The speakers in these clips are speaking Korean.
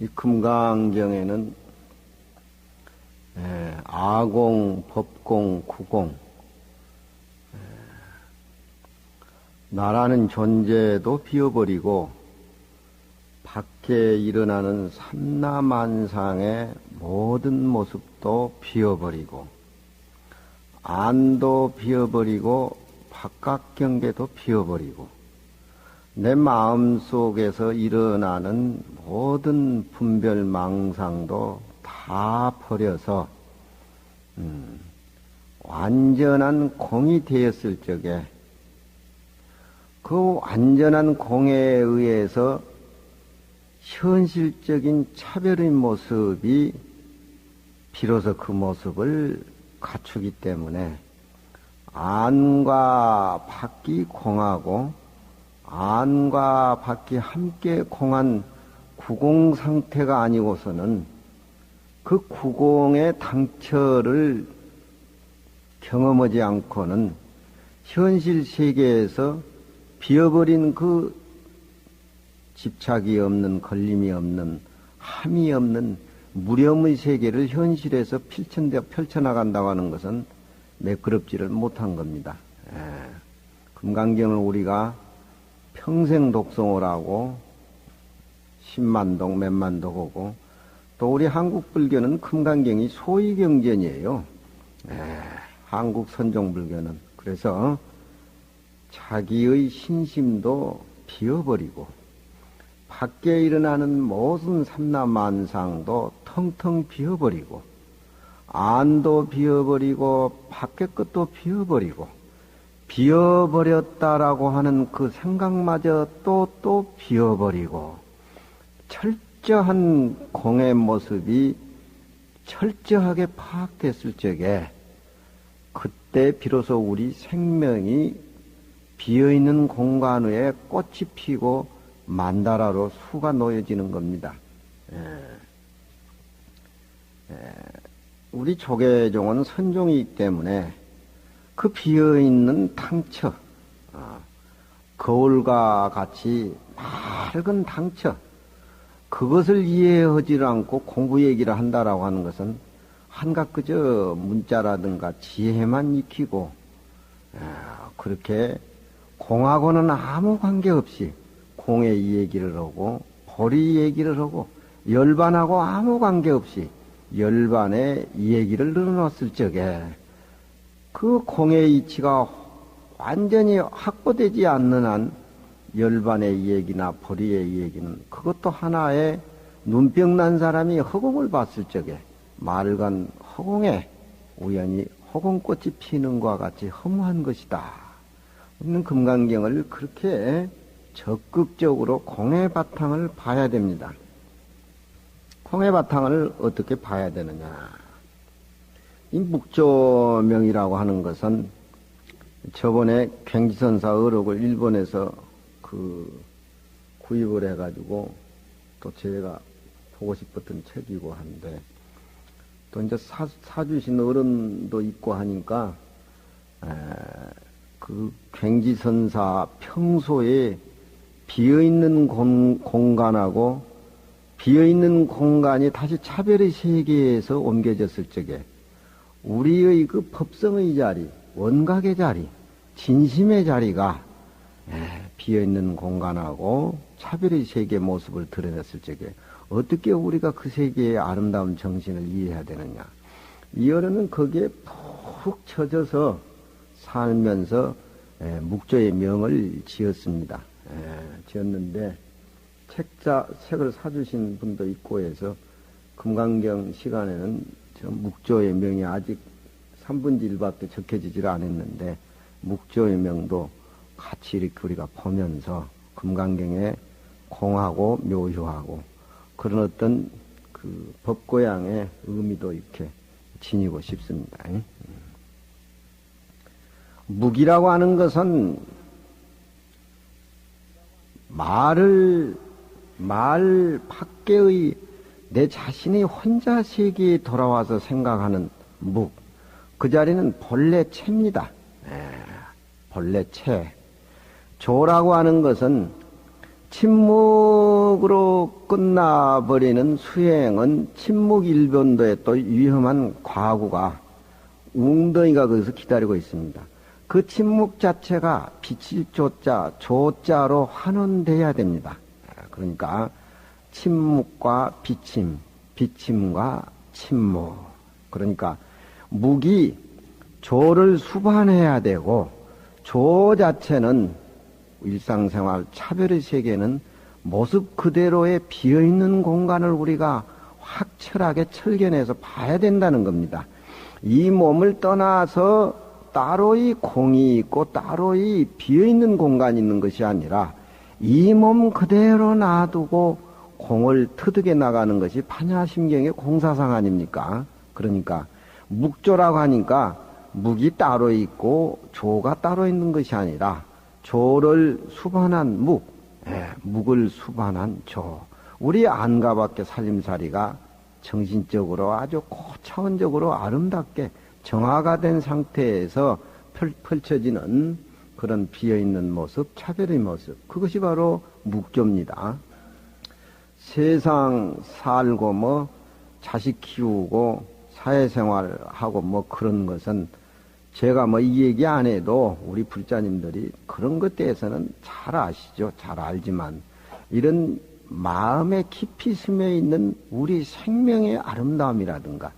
이 금강경에는 아공, 법공, 구공, 나라는 존재도 비워버리고 밖에 일어나는 삼라만상의 모든 모습도 비워버리고 안도 비워버리고 바깥 경계도 비워버리고 내 마음속에서 일어나는 모든 분별망상도 다 버려서 완전한 공이 되었을 적에 그 완전한 공에 의해서 현실적인 차별의 모습이 비로소 그 모습을 갖추기 때문에 안과 밖이 공하고 안과 밖이 함께 공한 구공 상태가 아니고서는 그 구공의 당처를 경험하지 않고는 현실 세계에서 비어버린 그 집착이 없는, 걸림이 없는, 함이 없는 무렴의 세계를 현실에서 펼쳐나간다고 하는 것은 매끄럽지를 못한 겁니다. 금강경을 우리가 평생 독송을 하고 10만독, 몇만독 하고 또 우리 한국 불교는 금강경이 소위경전이에요. 한국 선종불교는. 그래서 자기의 신심도 비워버리고 밖에 일어나는 모든 삼라만상도 텅텅 비워버리고 안도 비워버리고 밖의 것도 비워버리고 비워버렸다라고 하는 그 생각마저 또 비워버리고 철저한 공의 모습이 철저하게 파악됐을 적에 그때 비로소 우리 생명이 비어있는 공간 위에 꽃이 피고 만다라로 수가 놓여지는 겁니다. 우리 조계종은 선종이기 때문에 그 비어있는 당처, 거울과 같이 맑은 당처, 그것을 이해하지 않고 공부 얘기를 한다라고 하는 것은 한갓 그저 문자라든가 지혜만 익히고 그렇게 공하고는 아무 관계없이 공의 이 얘기를 하고 보리 얘기를 하고 열반하고 아무 관계없이 열반에 이 얘기를 늘어놨을 적에 그 공의 이치가 완전히 확보되지 않는 한 열반의 이 얘기나 보리의 이 얘기는 그것도 하나의 눈병 난 사람이 허공을 봤을 적에 맑은 허공에 우연히 허공꽃이 피는 것과 같이 허무한 것이다. 우리는 금강경을 그렇게 적극적으로 공의 바탕을 봐야 됩니다. 공의 바탕을 어떻게 봐야 되느냐. 이 묵조명이라고 하는 것은 저번에 갱지선사 어록을 일본에서 구입을 해가지고 또 제가 보고 싶었던 책이고 한데 또 이제 사주신 어른도 있고 하니까 그 갱지선사 평소에 비어있는 공간하고 비어있는 공간이 다시 차별의 세계에서 옮겨졌을 적에 우리의 그 법성의 자리, 원각의 자리, 진심의 자리가 비어있는 공간하고 차별의 세계 모습을 드러냈을 적에 어떻게 우리가 그 세계의 아름다운 정신을 이해해야 되느냐. 이 어른은 거기에 푹 쳐져서 살면서 묵조의 명을 지었습니다. 지었는데 책을 사주신 분도 있고 해서 금강경 시간에는 저 묵조의 명이 아직 3분의 1밖에 적혀지질 않았는데 묵조의 명도 같이 이렇게 우리가 보면서 금강경에 공하고 묘효하고 그런 어떤 그 법고양의 의미도 이렇게 지니고 싶습니다. 묵이라고 하는 것은 말 밖에의 내 자신이 혼자 세계에 돌아와서 생각하는 묵. 그 자리는 본래체입니다. 본래체. 조라고 하는 것은 침묵으로 끝나버리는 수행은 침묵 일변도에 또 위험한 과구가 웅덩이가 거기서 기다리고 있습니다. 그 침묵 자체가 빛일 조자, 조자로 환원돼야 됩니다. 그러니까 침묵과 비침, 비침과 침묵. 그러니까 묵이 조를 수반해야 되고 조 자체는 일상생활 차별의 세계는 모습 그대로의 비어있는 공간을 우리가 확철하게 철견해서 봐야 된다는 겁니다. 이 몸을 떠나서 따로이 공이 있고 따로이 비어있는 공간이 있는 것이 아니라 이 몸 그대로 놔두고 공을 터득해 나가는 것이 판야심경의 공사상 아닙니까? 그러니까 묵조라고 하니까 묵이 따로 있고 조가 따로 있는 것이 아니라 조를 수반한 묵, 묵을 수반한 조. 우리 안가밖에 살림살이가 정신적으로 아주 고차원적으로 아름답게 정화가 된 상태에서 펼쳐지는 그런 비어있는 모습, 차별의 모습. 그것이 바로 묵조입니다. 세상 살고 자식 키우고 사회생활하고 그런 것은 제가 이 얘기 안 해도 우리 불자님들이 그런 것에 대해서는 잘 아시죠. 잘 알지만 이런 마음에 깊이 스며 있는 우리 생명의 아름다움이라든가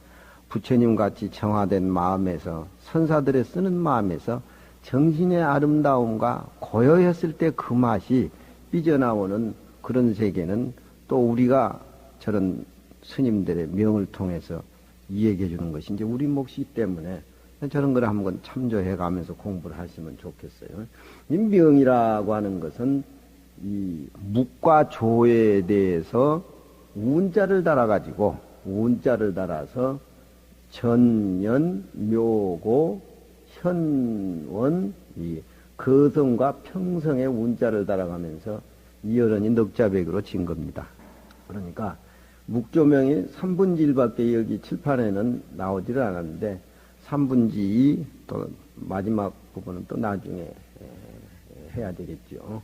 부처님 같이 정화된 마음에서 선사들의 쓰는 마음에서 정신의 아름다움과 고요했을 때 그 맛이 삐져나오는 그런 세계는 또 우리가 저런 스님들의 명을 통해서 이야기해 주는 것이 이제 우리 몫이기 때문에 저런 걸 한번 참조해 가면서 공부를 하시면 좋겠어요. 이 명이라고 하는 것은 이 묵과 조에 대해서 운자를 달아가지고 운자를 달아서 전년, 묘고, 현원, 이 거성과 평성의 운자를 달아가면서 이어런이 넉자백으로 진 겁니다. 그러니까 묵조명이 3분지 1밖에 여기 칠판에는 나오지를 않았는데 3분지 2, 또 마지막 부분은 또 나중에 해야 되겠죠.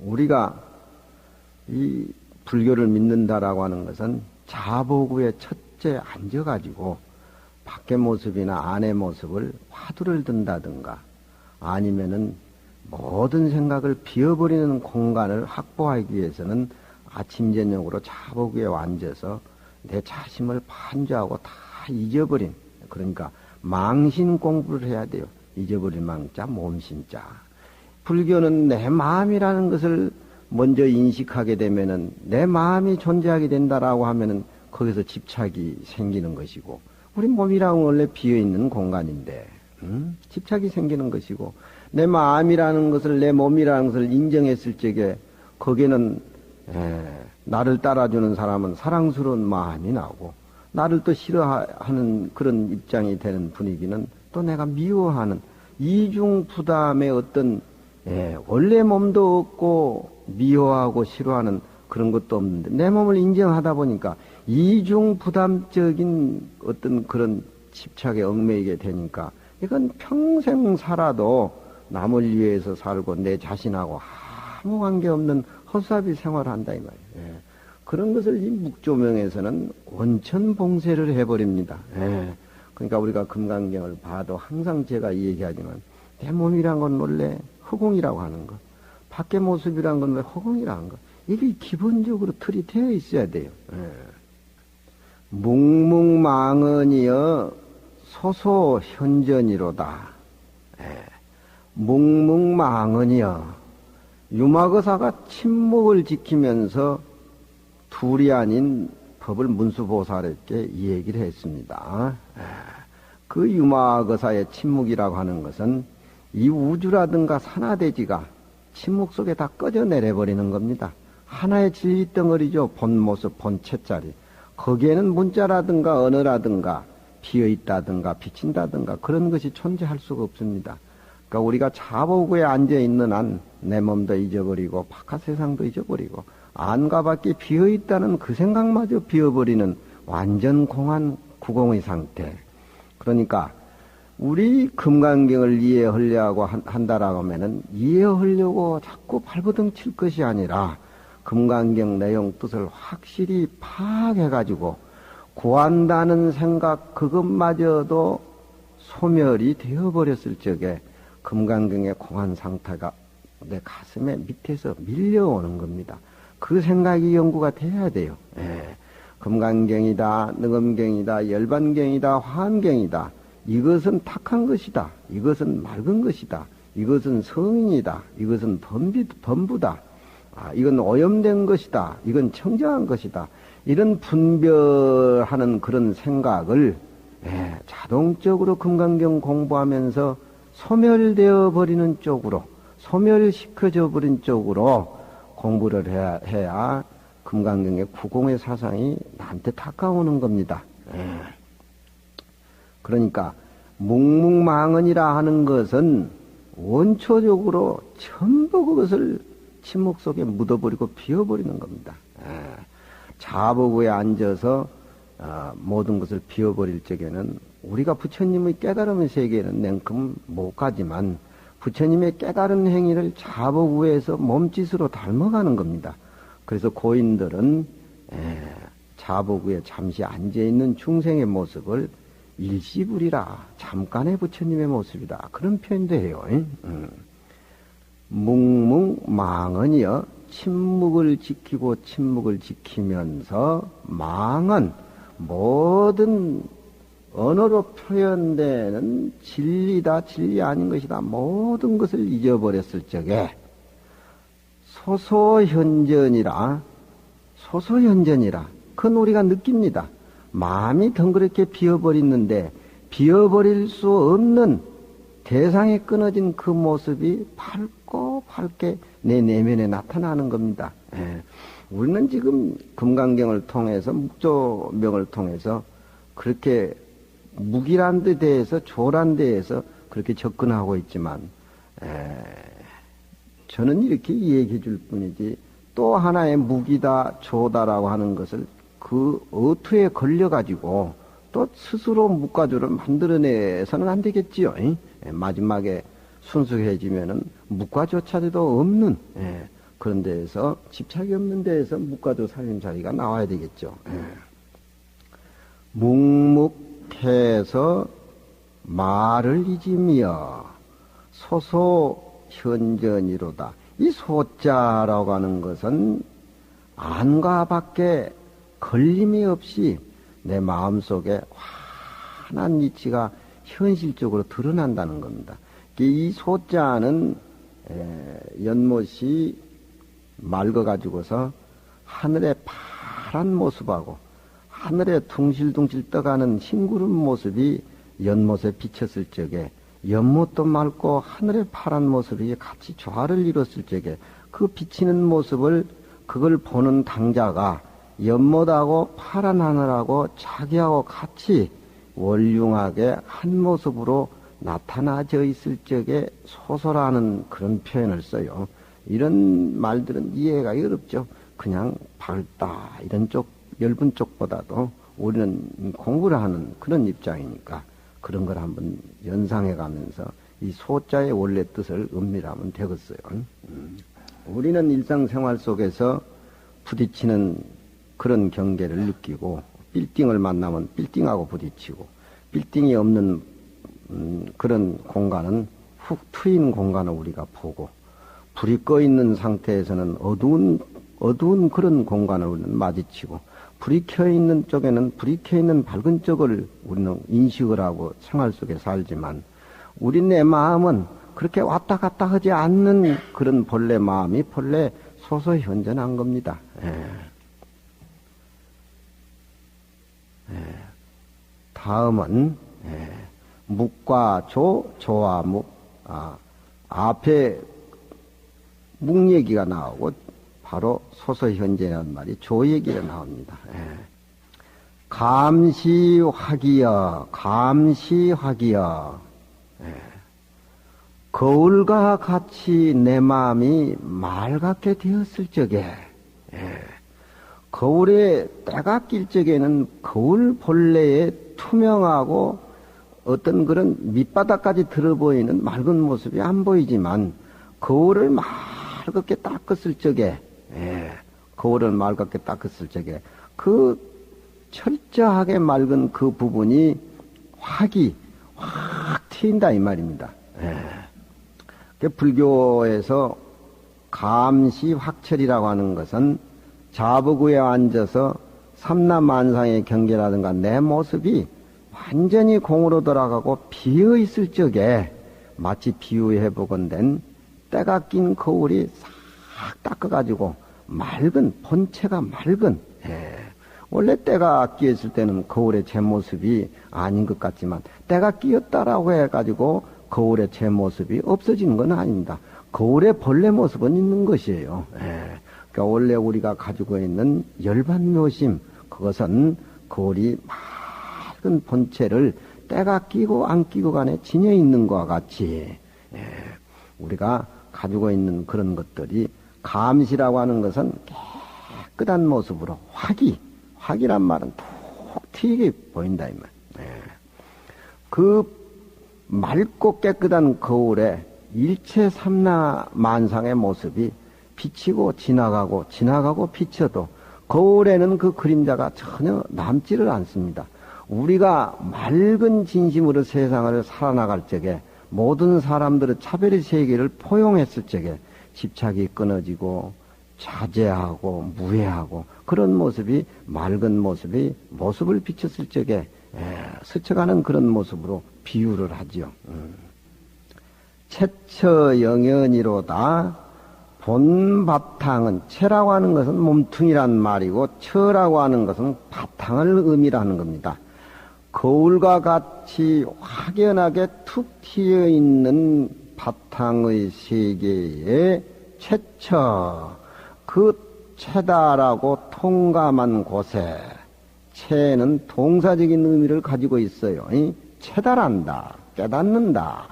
우리가 이 불교를 믿는다라고 하는 것은 자보구에 첫째 앉아가지고 밖의 모습이나 안의 모습을 화두를 든다든가 아니면은 모든 생각을 비워버리는 공간을 확보하기 위해서는 아침 저녁으로 자보구에 앉아서 내 자심을 판조하고 다 잊어버린, 그러니까 망신 공부를 해야 돼요. 잊어버린 망자 몸신자. 불교는 내 마음이라는 것을 먼저 인식하게 되면은 내 마음이 존재하게 된다라고 하면은 거기서 집착이 생기는 것이고, 우리 몸이라는 원래 비어있는 공간인데 집착이 생기는 것이고, 내 마음이라는 것을, 내 몸이라는 것을 인정했을 적에 거기에는 나를 따라주는 사람은 사랑스러운 마음이 나오고, 나를 또 싫어하는 그런 입장이 되는 분위기는 또 내가 미워하는 이중 부담의 어떤 원래 몸도 없고 미워하고 싫어하는 그런 것도 없는데 내 몸을 인정하다 보니까 이중 부담적인 어떤 그런 집착에 얽매이게 되니까 이건 평생 살아도 남을 위해서 살고 내 자신하고 아무 관계없는 헛사비 생활을 한다 이 말이에요. 그런 것을 이 묵조명에서는 원천 봉쇄를 해버립니다. 그러니까 우리가 금강경을 봐도 항상 제가 얘기하지만 내 몸이란 건 원래 허공이라고 하는 것, 밖의 모습이란 건 왜 허공이라고 하는 것, 이게 기본적으로 틀이 되어 있어야 돼요. 묵묵망언이여 소소현전이로다. 묵묵망언이여, 유마거사가 침묵을 지키면서 둘이 아닌 법을 문수보살에게 이 얘기를 했습니다. 그 유마거사의 침묵이라고 하는 것은 이 우주라든가 산하대지가 침묵 속에 다 꺼져 내려버리는 겁니다. 하나의 진리덩어리죠. 본 모습, 본체짜리. 거기에는 문자라든가 언어라든가 비어있다든가 비친다든가 그런 것이 존재할 수가 없습니다. 그러니까 우리가 자보구에 앉아있는 한 내 몸도 잊어버리고 바깥 세상도 잊어버리고 안과 밖에 비어있다는 그 생각마저 비어버리는 완전 공한 구공의 상태. 그러니까 우리 금강경을 이해하려고 한다라고 하면은 이해하려고 자꾸 발버둥 칠 것이 아니라 금강경 내용 뜻을 확실히 파악해가지고 구한다는 생각 그것마저도 소멸이 되어버렸을 적에 금강경의 공한 상태가 내 가슴에 밑에서 밀려오는 겁니다. 그 생각이 연구가 돼야 돼요. 예. 금강경이다, 능엄경이다, 열반경이다, 화엄경이다. 이것은 탁한 것이다. 이것은 맑은 것이다. 이것은 성인이다. 이것은 범부다. 이건 오염된 것이다. 이건 청정한 것이다. 이런 분별하는 그런 생각을 자동적으로 금강경 공부하면서 소멸되어 버리는 쪽으로, 소멸시켜져 버린 쪽으로 공부를 해야 금강경의 구공의 사상이 나한테 닦아오는 겁니다. 그러니까 묵묵망언이라 하는 것은 원초적으로 전부 그것을 침묵 속에 묻어버리고 비워버리는 겁니다. 자복에 앉아서 모든 것을 비워버릴 적에는 우리가 부처님의 깨달음의 세계에는 냉큼 못 가지만 부처님의 깨달은 행위를 자복에서 몸짓으로 닮아가는 겁니다. 그래서 고인들은 자복에 잠시 앉아있는 중생의 모습을 일시불이라 잠깐의 부처님의 모습이다. 그런 표현도 해요. 묵묵망언이여 침묵을 지키고 침묵을 지키면서 망언 모든 언어로 표현되는 진리다 진리 아닌 것이다 모든 것을 잊어버렸을 적에 소소현전이라 그건 우리가 느낍니다. 마음이 덩그렇게 비어버리는데 비어버릴 수 없는 대상에 끊어진 그 모습이 밝고 밝게 내 내면에 나타나는 겁니다. 우리는 지금 금강경을 통해서 묵조명을 통해서 그렇게 묵이란 데 대해서 조란 데에서 그렇게 접근하고 있지만 저는 이렇게 이야기해 줄 뿐이지 또 하나의 묵이다 조다라고 하는 것을 그 어투에 걸려가지고 또 스스로 묵과조를 만들어내서는 안 되겠지요. 마지막에 순수해지면은 묵과조차도 없는 그런 데에서 집착이 없는 데에서 묵과조 살림살이가 나와야 되겠죠. 묵묵해서 말을 잊으며 소소현전이로다. 이 소자라고 하는 것은 안과 밖에 걸림이 없이 내 마음속에 환한 이치가 현실적으로 드러난다는 겁니다. 이 소자는 연못이 맑아가지고서 하늘의 파란 모습하고 하늘에 둥실둥실 떠가는 흰구름 모습이 연못에 비쳤을 적에 연못도 맑고 하늘의 파란 모습이 같이 조화를 이뤘을 적에 그 비치는 모습을 그걸 보는 당자가 연못하고 파란 하늘하고 자기하고 같이 월융하게 한 모습으로 나타나져 있을 적에 소소라는 그런 표현을 써요. 이런 말들은 이해가 어렵죠. 그냥 밝다 이런 쪽 엷은 쪽보다도 우리는 공부를 하는 그런 입장이니까 그런 걸 한번 연상해 가면서 이 소자의 원래 뜻을 음미하면 되겠어요. 우리는 일상생활 속에서 부딪히는 그런 경계를 느끼고 빌딩을 만나면 빌딩하고 부딪히고 빌딩이 없는 그런 공간은 훅 트인 공간을 우리가 보고 불이 꺼 있는 상태에서는 어두운 그런 공간을 우리는 마주치고 불이 켜 있는 쪽에는 불이 켜 있는 밝은 쪽을 우리는 인식을 하고 생활 속에 살지만 우리 내 마음은 그렇게 왔다 갔다 하지 않는 그런 본래 마음이 본래 소소현전한 겁니다. 다음은 묵과 조와 묵. 앞에 묵 얘기가 나오고 바로 소소현전이라는 말이 조 얘기가 나옵니다. 감시화기여 거울과 같이 내 마음이 맑게 되었을 적에 거울에 때가 낄 적에는 거울 본래의 투명하고 어떤 그런 밑바닥까지 들어 보이는 맑은 모습이 안 보이지만 거울을 맑게 닦았을 적에 거울을 맑게 닦았을 적에 그 철저하게 맑은 그 부분이 확이 확 튄다 이 말입니다. 불교에서 감시 확철이라고 하는 것은 자부구에 앉아서 삼라만상의 경계라든가 내 모습이 완전히 공으로 돌아가고 비어 있을 적에 마치 비유해 보건된 때가 낀 거울이 싹 닦아가지고 맑은 본체가 맑은 원래 때가 끼었을 때는 거울의 제 모습이 아닌 것 같지만 때가 끼었다라고 해가지고 거울의 제 모습이 없어지는 건 아닙니다. 거울의 본래 모습은 있는 것이에요. 그러니까 원래 우리가 가지고 있는 열반묘심 그것은 거울이 맑은 본체를 때가 끼고 안 끼고 간에 지녀 있는 것과 같이 우리가 가지고 있는 그런 것들이 감시라고 하는 것은 깨끗한 모습으로 확이란 말은 톡 튀게 보인다 이 말. 그 맑고 깨끗한 거울에 일체 삼라 만상의 모습이 비치고 지나가고 비쳐도 거울에는 그 그림자가 전혀 남지를 않습니다. 우리가 맑은 진심으로 세상을 살아나갈 적에 모든 사람들의 차별의 세계를 포용했을 적에 집착이 끊어지고 자제하고 무해하고 그런 모습이 맑은 모습을 비쳤을 적에 스쳐가는 그런 모습으로 비유를 하지요. 채처 영연이로다. 본 바탕은 채라고 하는 것은 몸뚱이란 말이고 처라고 하는 것은 바탕을 의미하는 겁니다. 거울과 같이 확연하게 툭 튀어 있는 바탕의 세계에 채처 그 채다라고 통감한 곳에 채는 동사적인 의미를 가지고 있어요. 채달한다, 깨닫는다.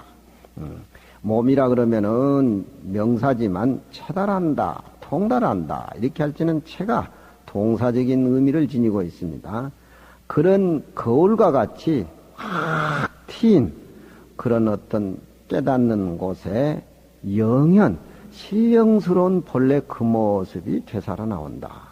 몸이라 그러면은 명사지만 채달한다, 통달한다 이렇게 할 때는 채가 동사적인 의미를 지니고 있습니다. 그런 거울과 같이 확 튄 그런 어떤 깨닫는 곳에 영현 신령스러운 본래 그 모습이 되살아 나온다.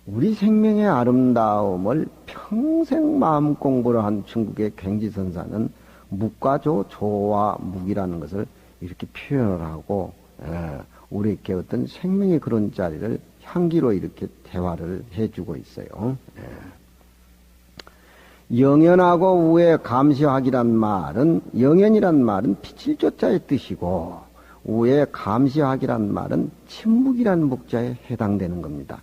우리 생명의 아름다움을 평생 마음 공부를 한 중국의 갱지선사는 묵과 조와 묵이라는 것을 이렇게 표현을 하고 우리에게 어떤 생명의 그런 자리를 향기로 이렇게 대화를 해주고 있어요. 영연하고 우에 감시하기란 말은 영연이란 말은 빛을 조자의 뜻이고 우에 감시하기란 말은 침묵이란 묵자에 해당되는 겁니다.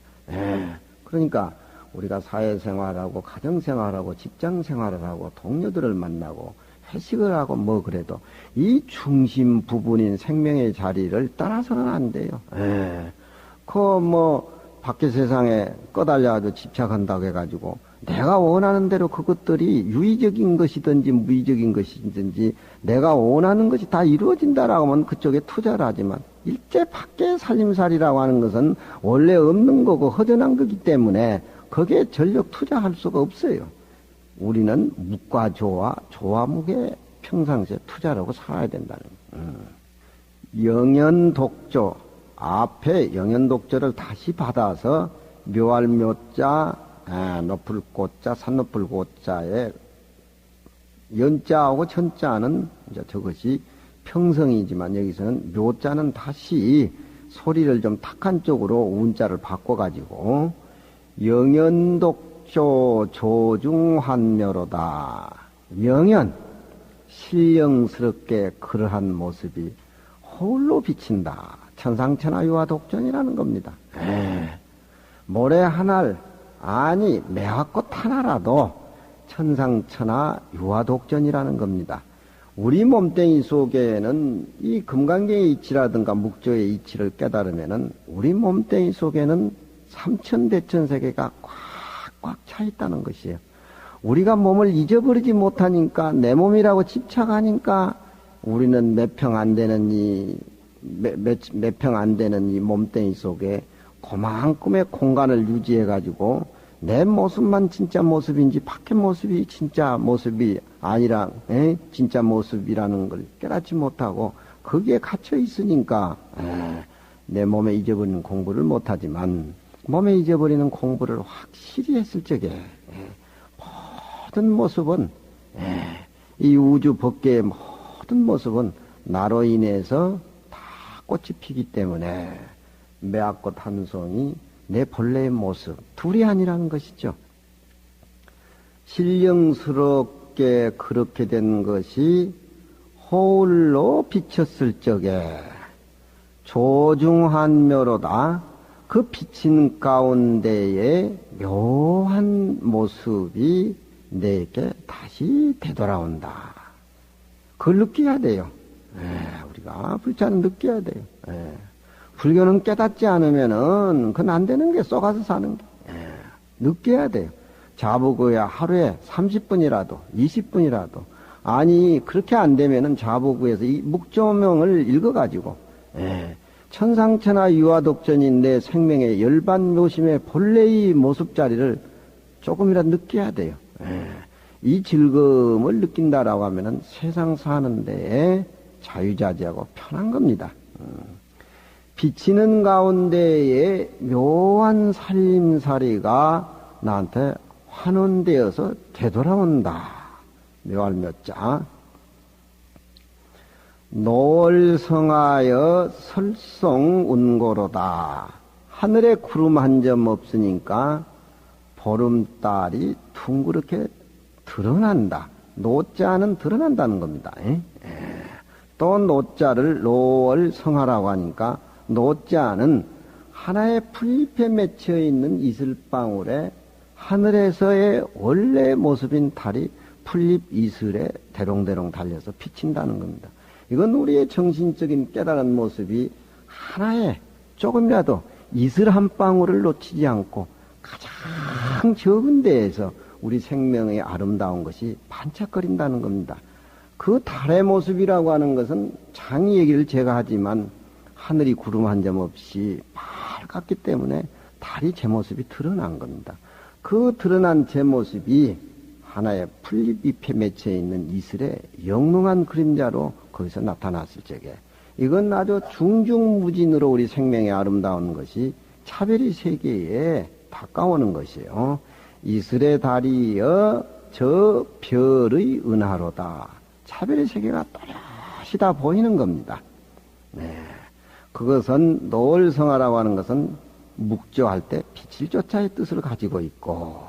그러니까 우리가 사회생활하고 가정생활하고 직장생활을 하고 동료들을 만나고 회식을 하고 뭐 그래도 이 중심 부분인 생명의 자리를 떠나서는 안 돼요. 밖에 세상에 꺼달려가지고 집착한다고 해가지고 내가 원하는 대로 그것들이 유의적인 것이든지 무의적인 것이든지 내가 원하는 것이 다 이루어진다라고 하면 그쪽에 투자를 하지만 일제 밖의 살림살이라고 하는 것은 원래 없는 거고 허전한 거기 때문에 거기에 전력 투자할 수가 없어요. 우리는 묵과 조와 묵에 평상시에 투자를 하고 살아야 된다는 거예요. 영연독조 앞에 영연독조를 다시 받아서 묘할 묘자 높을 꽃자 산 높을 꽃자에 연자하고 천자는 이제 저것이 평성이지만 여기서는 묘자는 다시 소리를 좀 탁한 쪽으로 운자를 바꿔가지고 영연독조 조중환묘로다. 영연 신령스럽게 그러한 모습이 홀로 비친다. 천상천하 유화독전이라는 겁니다. 모래 하나 아니 매화꽃 하나라도 천상천하 유화독전이라는 겁니다. 우리 몸뚱이 속에는 이 금강경의 이치라든가 묵조의 이치를 깨달으면은 우리 몸뚱이 속에는 삼천대천세계가 꽉꽉 차 있다는 것이에요. 우리가 몸을 잊어버리지 못하니까 내 몸이라고 집착하니까 우리는 몇 평 안 되는 몇 평 안 되는 이 몸뚱이 속에 그만큼의 공간을 유지해 가지고 내 모습만 진짜 모습인지 밖의 모습이 진짜 모습이 아니라 진짜 모습이라는 걸 깨닫지 못하고 거기에 갇혀 있으니까 내 몸에 잊어버리는 공부를 못하지만 몸에 잊어버리는 공부를 확실히 했을 적에 모든 모습은 이 우주 법계의 모든 모습은 나로 인해서 다 꽃이 피기 때문에 매화꽃 한 송이 내 본래의 모습 둘이 아니라는 것이죠. 신령스럽게 그렇게 된 것이 호울로 비쳤을 적에 조중한 묘로다. 그 비친 가운데에 묘한 모습이 내게 다시 되돌아온다. 그걸 느껴야 돼요. 우리가 불자는 느껴야 돼요. 불교는 깨닫지 않으면은 그건 안 되는 게 쏘가서 사는 게. 느껴야 돼요. 자부구야 하루에 30분이라도 20분이라도 아니 그렇게 안 되면은 자부구에서 이 묵조명을 읽어가지고 천상천하 유화독전인 내 생명의 열반묘심의 본래의 모습자리를 조금이라도 느껴야 돼요. 이 즐거움을 느낀다라고 하면은 세상 사는 데에 자유자재하고 편한 겁니다. 비치는 가운데에 묘한 살림살이가 나한테 환원되어서 되돌아온다. 묘할묘자. 노을성하여 설송운고로다. 하늘에 구름 한 점 없으니까 보름달이 둥그렇게 드러난다. 노자는 드러난다는 겁니다. 또 노자를 노을성하라고 하니까 노자는 하나의 풀잎에 맺혀 있는 이슬방울에 하늘에서의 원래 모습인 달이 풀잎 이슬에 대롱대롱 달려서 비친다는 겁니다. 이건 우리의 정신적인 깨달은 모습이 하나의 조금이라도 이슬 한 방울을 놓치지 않고 가장 적은 데에서 우리 생명의 아름다운 것이 반짝거린다는 겁니다. 그 달의 모습이라고 하는 것은 장이 얘기를 제가 하지만 하늘이 구름 한 점 없이 밝았기 때문에 달이 제 모습이 드러난 겁니다. 그 드러난 제 모습이 하나의 풀잎잎에 맺혀 있는 이슬의 영롱한 그림자로 거기서 나타났을 적에 이건 아주 중중무진으로 우리 생명의 아름다운 것이 차별이 세계에 다가오는 것이에요. 이슬의 달이여 저 별의 은하로다. 차별의 세계가 또렷이 다 보이는 겁니다. 그것은 노을성하라고 하는 것은 묵조할 때 빛일조차의 뜻을 가지고 있고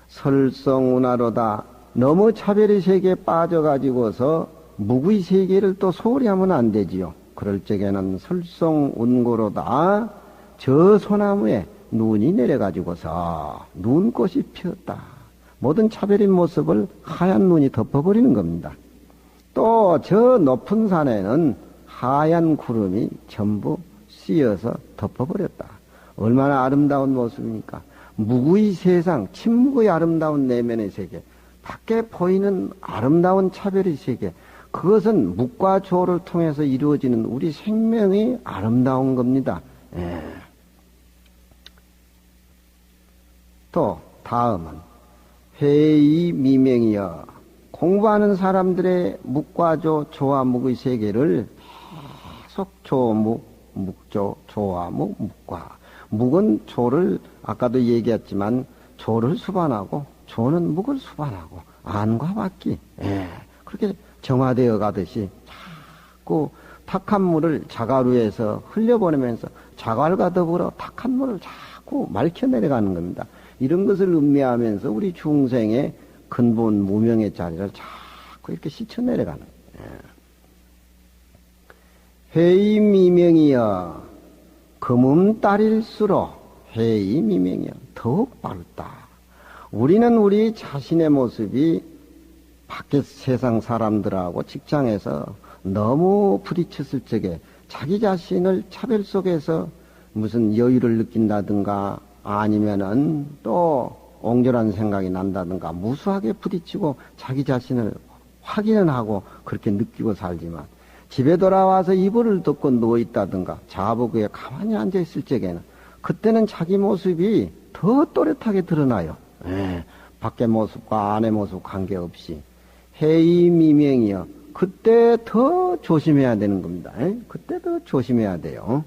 설성운하로다. 너무 차별의 세계에 빠져가지고서 무구의 세계를 또 소홀히 하면 안 되지요. 그럴 적에는 설성운고로다. 저 소나무에 눈이 내려가지고서 눈꽃이 피었다. 모든 차별인 모습을 하얀 눈이 덮어버리는 겁니다. 또 저 높은 산에는 하얀 구름이 전부 씌어서 덮어버렸다. 얼마나 아름다운 모습입니까? 무구의 세상, 침묵의 아름다운 내면의 세계, 밖에 보이는 아름다운 차별의 세계, 그것은 묵과 조를 통해서 이루어지는 우리 생명이 아름다운 겁니다. 또 다음은 회의 미명이여. 공부하는 사람들의 묵과 조, 조와 묵의 세계를 계속 조묵, 묵조, 조와 묵, 묵과. 묵은 조를 아까도 얘기했지만 조를 수반하고 조는 묵을 수반하고 안과 밖이 그렇게 정화되어 가듯이 자꾸 탁한 물을 자가루에서 흘려보내면서 자갈과 더불어 탁한 물을 자꾸 맑혀 내려가는 겁니다. 이런 것을 음미하면서 우리 중생의 근본 무명의 자리를 자꾸 이렇게 씻어 내려가는 회의 미명이여. 금음달일수록 회의 미명이여 더욱 밝다. 우리는 우리 자신의 모습이 밖에 세상 사람들하고 직장에서 너무 부딪혔을 적에 자기 자신을 차별 속에서 무슨 여유를 느낀다든가 아니면은 또 옹졸한 생각이 난다든가 무수하게 부딪히고 자기 자신을 확인은 하고 그렇게 느끼고 살지만 집에 돌아와서 이불을 덮고 누워있다든가 자부구에 가만히 앉아있을 적에는 그때는 자기 모습이 더 또렷하게 드러나요. 예, 밖의 모습과 안의 모습 관계없이. 해이미명이요. 그때 더 조심해야 되는 겁니다. 예? 그때 더 조심해야 돼요.